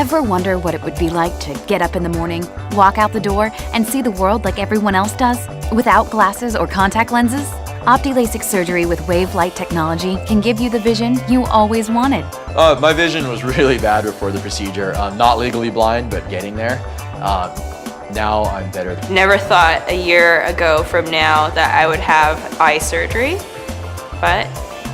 Ever wonder what it would be like to get up in the morning, walk out the door, and see the world like everyone else does, without glasses or contact lenses? OptiLASIK surgery with wave light technology can give you the vision you always wanted. My vision was really bad before the procedure. I'm not legally blind, but getting there. Now I'm better. Never thought a year ago from now that I would have eye surgery, but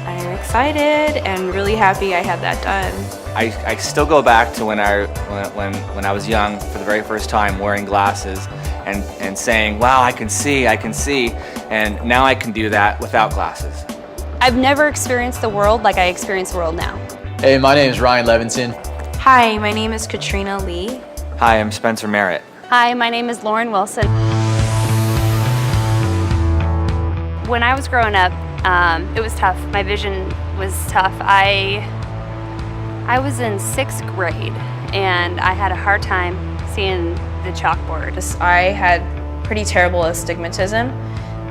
I'm excited and really happy I had that done. I still go back to when I was young for the very first time, wearing glasses and saying, wow, I can see, and now I can do that without glasses. I've never experienced the world like I experience the world now. Hey, my name is Ryan Levinson. Hi, my name is Katrina Lee. Hi, I'm Spencer Merritt. Hi, my name is Lauren Wilson. When I was growing up, it was tough. My vision was tough. I was in 6th grade and I had a hard time seeing the chalkboard. I had pretty terrible astigmatism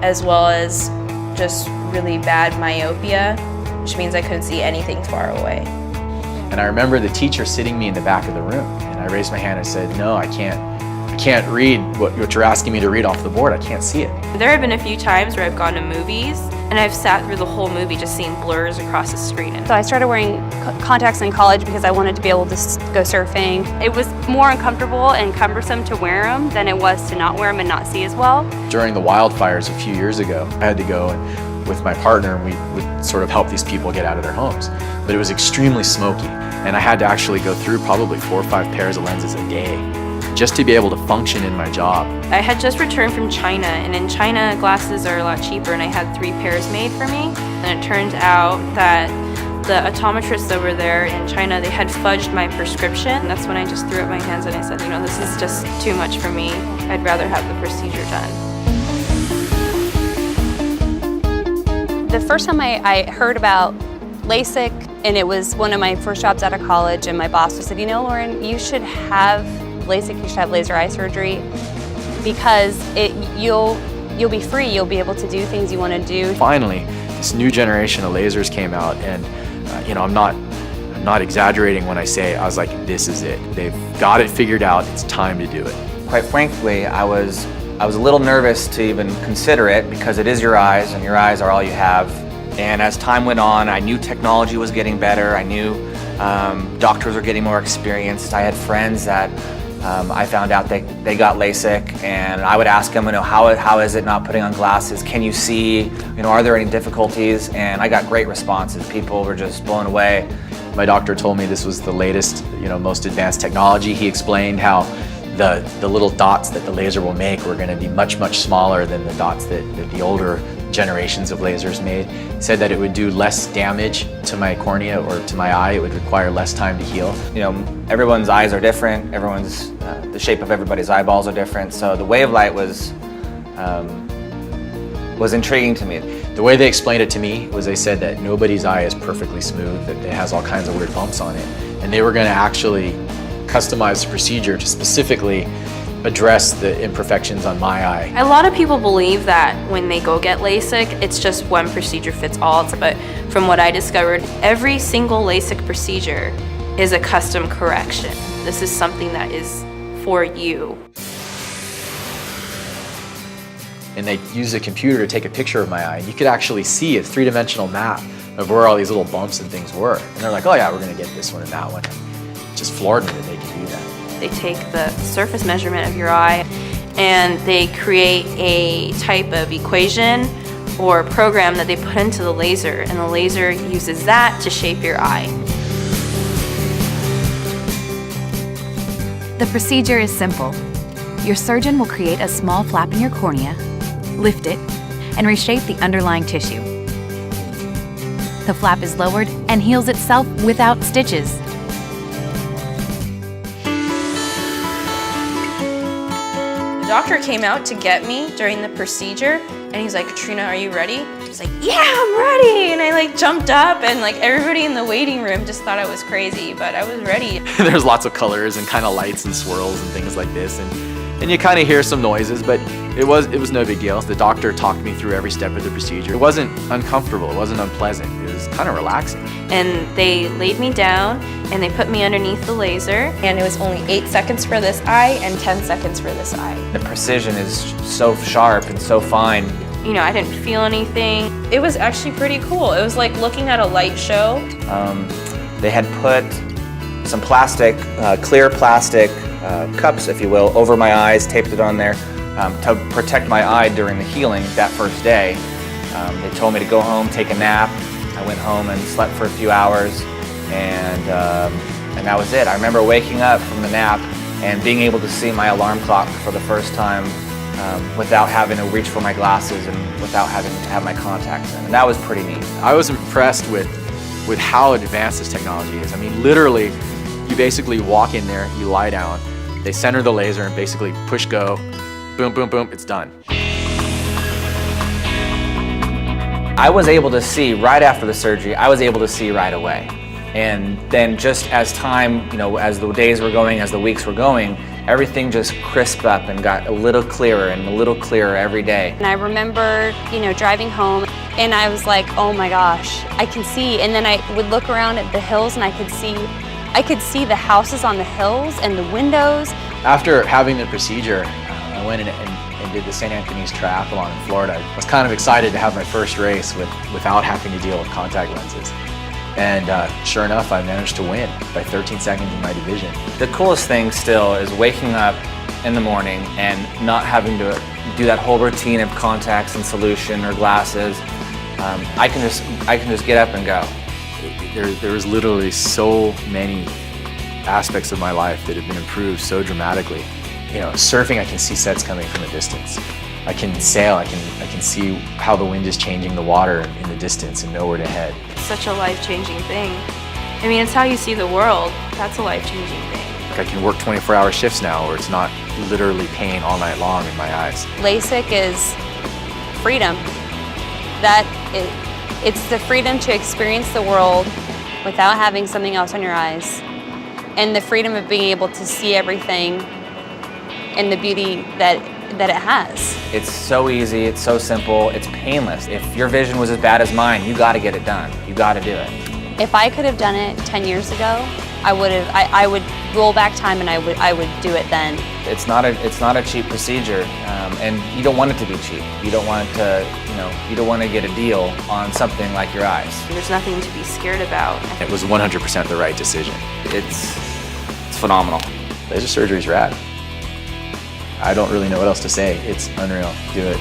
as well as just really bad myopia, which means I couldn't see anything far away. And I remember the teacher sitting me in the back of the room, and I raised my hand and said, no, I can't read what you're asking me to read off the board. I can't see it. There have been a few times where I've gone to movies and I've sat through the whole movie just seeing blurs across the screen. So I started wearing contacts in college because I wanted to be able to go surfing. It was more uncomfortable and cumbersome to wear them than it was to not wear them and not see as well. During the wildfires a few years ago, I had to go with my partner, and we would sort of help these people get out of their homes. But it was extremely smoky, and I had to actually go through probably 4 or 5 pairs of lenses a day just to be able to function in my job. I had just returned from China, and in China glasses are a lot cheaper, and I had 3 pairs made for me. And it turned out that the optometrists over there in China, they had fudged my prescription. That's when I just threw up my hands and I said, you know, this is just too much for me. I'd rather have the procedure done. The first time I heard about LASIK, and it was one of my first jobs out of college, and my boss said, you know, Lauren, you should have LASIK, you should have laser eye surgery, because you'll be free, you'll be able to do things you want to do. Finally, this new generation of lasers came out, and you know, I'm not exaggerating when I say I was like, this is it. They've got it figured out. It's time to do it. Quite frankly, I was a little nervous to even consider it because it is your eyes, and your eyes are all you have. And as time went on, I knew technology was getting better. I knew doctors were getting more experienced. I had friends that I found out they got LASIK, and I would ask them, you know, how is it not putting on glasses? Can you see? You know, are there any difficulties? And I got great responses. People were just blown away. My doctor told me this was the latest, you know, most advanced technology. He explained how the little dots that the laser will make were going to be much, much smaller than the dots that the older generations of lasers made. He said that it would do less damage to my cornea or to my eye. It would require less time to heal. You know, Everyone's eyes are different. The shape of everybody's eyeballs are different. So the wavelight was intriguing to me. The way they explained it to me was they said that nobody's eye is perfectly smooth, that it has all kinds of weird bumps on it. And they were going to actually customize the procedure to specifically address the imperfections on my eye. A lot of people believe that when they go get LASIK, it's just one procedure fits all. But from what I discovered, every single LASIK procedure is a custom correction. This is something that is for you. And they used a computer to take a picture of my eye, and you could actually see a 3-dimensional map of where all these little bumps and things were. And they're like, oh yeah, we're gonna get this one and that one. It just floored me that they could do that. They take the surface measurement of your eye and they create a type of equation or program that they put into the laser, and the laser uses that to shape your eye. The procedure is simple. Your surgeon will create a small flap in your cornea, lift it, and reshape the underlying tissue. The flap is lowered and heals itself without stitches. The doctor came out to get me during the procedure, and he's like, Katrina, are you ready? I was like, yeah, I'm ready! And I jumped up, and everybody in the waiting room just thought I was crazy, but I was ready. There's lots of colors and kind of lights and swirls and things like this, and you kind of hear some noises, but it was no big deal. The doctor talked me through every step of the procedure. It wasn't uncomfortable, it wasn't unpleasant. was kind of relaxing. And they laid me down and they put me underneath the laser. And it was only 8 seconds for this eye and 10 seconds for this eye. The precision is so sharp and so fine. You know, I didn't feel anything. It was actually pretty cool. It was like looking at a light show. They had put some plastic, clear plastic cups, if you will, over my eyes, taped it on there to protect my eye during the healing that first day. They told me to go home, take a nap. I went home and slept for a few hours, and that was it. I remember waking up from the nap and being able to see my alarm clock for the first time without having to reach for my glasses and without having to have my contacts in. And that was pretty neat. I was impressed with how advanced this technology is. I mean, literally, you basically walk in there, you lie down, they center the laser and basically push go, boom, boom, boom, it's done. I was able to see right after the surgery, I was able to see right away. And then just as time, you know, as the days were going, as the weeks were going, everything just crisped up and got a little clearer and a little clearer every day. And I remember, you know, driving home and I was like, oh my gosh, I can see. And then I would look around at the hills and I could see the houses on the hills and the windows. After having the procedure, I went and did the St. Anthony's Triathlon in Florida. I was kind of excited to have my first race without having to deal with contact lenses. And sure enough, I managed to win by 13 seconds in my division. The coolest thing still is waking up in the morning and not having to do that whole routine of contacts and solution or glasses. I can just get up and go. There was literally so many aspects of my life that have been improved so dramatically. You know, surfing, I can see sets coming from a distance. I can sail, I can see how the wind is changing the water in the distance and know where to head. It's such a life-changing thing. I mean, it's how you see the world. That's a life-changing thing. I can work 24-hour shifts now where it's not literally pain all night long in my eyes. LASIK is freedom. It's the freedom to experience the world without having something else on your eyes, and the freedom of being able to see everything and the beauty that it has. It's so easy, it's so simple, it's painless. If your vision was as bad as mine, you got to get it done. You got to do it. If I could have done it 10 years ago, I would roll back time and I would do it then. It's not a cheap procedure, and you don't want it to be cheap. You don't want you don't want to get a deal on something like your eyes. There's nothing to be scared about. It was 100% the right decision. It's phenomenal. Laser surgery's rad. I don't really know what else to say. It's unreal. Do it.